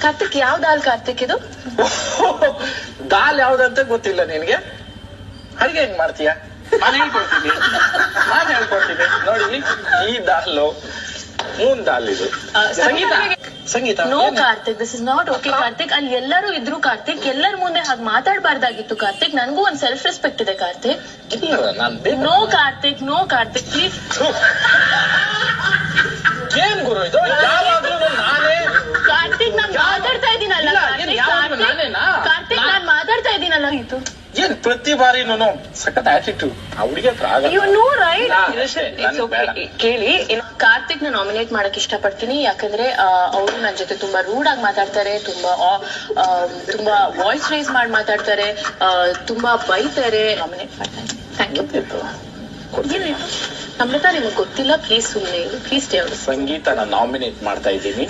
ಕಾರ್ತಿಕ್ ಯಾವ ದಾಲ್ ಕಾರ್ತಿಕ್ ಇದು? ದಾಲ್ ಯಾವ್ದಂತ ಗೊತ್ತಿಲ್ಲ ನಿನ್ಗೆ? ಅಡಿಗೆ ಹೆಂಗ್ ಮಾಡ್ತೀಯ? ನಾನು ಹೇಳ್ಕೊಡ್ತೀನಿ ನೋಡಿ. ಈ ದಾಲು ಮೂನ್ ದಾಲ್ ಇದು. Sangeetha no Karthik, this is not okay Karthik. ಅಲ್ಲಿ ಎಲ್ಲರೂ ಇದ್ರು ಕಾರ್ತಿಕ್, ಎಲ್ಲರ ಮುಂದೆ ಹಾಗೆ ಮಾತಾಡ್ಬಾರ್ದಾಗಿತ್ತು ಕಾರ್ತಿಕ್. ನನ್ಗೂ ಒಂದ್ ಸೆಲ್ಫ್ ರೆಸ್ಪೆಕ್ಟ್ ಇದೆ Karthik. No Karthik, no Karthik please. ಏನ್ ಗುರು ಇದು? ಯಾವಾಗ್ಲೂ ನಾನೇ ಕಾರ್ತಿಕ್ ನಾನ್ ಮಾತಾಡ್ತಾ ಇದ್ದೀನಲ್ಲ ಕಾರ್ತಿಕ್, ನಾನ್ ಮಾತಾಡ್ತಾ ಇದ್ದೀನಲ್ಲ. ಇದು ಏನ್ ಪ್ರತಿ ಬಾರಿನೂ ಸಖತ್ ಆಟಿಟ್ಯೂಡ್. ಹುಡುಗಿ ಹತ್ರ ಯು ನೋ ರೈಟ್. ಕೇಳಿ, ಕಾರ್ತಿಕ್ ನ ನಾಮಿನೇಟ್ ಮಾಡಕ್ ಇಷ್ಟಪಡ್ತೀನಿ. ಯಾಕಂದ್ರೆ ಅವರು ನನ್ ಜೊತೆ ತುಂಬಾ ರೂಡ್ ಆಗಿ ಮಾತಾಡ್ತಾರೆ, ತುಂಬಾ ವಾಯ್ಸ್ ರೇಸ್ ಮಾಡಿ ಮಾತಾಡ್ತಾರೆ, ತುಂಬಾ ಬೈತಾರೆ. ನಾಮಿನೇಟ್ ಮಾಡ್ತಾರೆ. Thank you. ನಮ್ರತಾ ನಿಮಗ್ ಗೊತ್ತಿಲ್ಲ, ಪ್ಲೀಸ್ ಸುಮ್ಮನೆ ಪ್ಲೀಸ್. ಸಂಗೀತನ ನಾಮಿನೇಟ್ ಮಾಡ್ತಾ ಇದ್ದೀನಿ.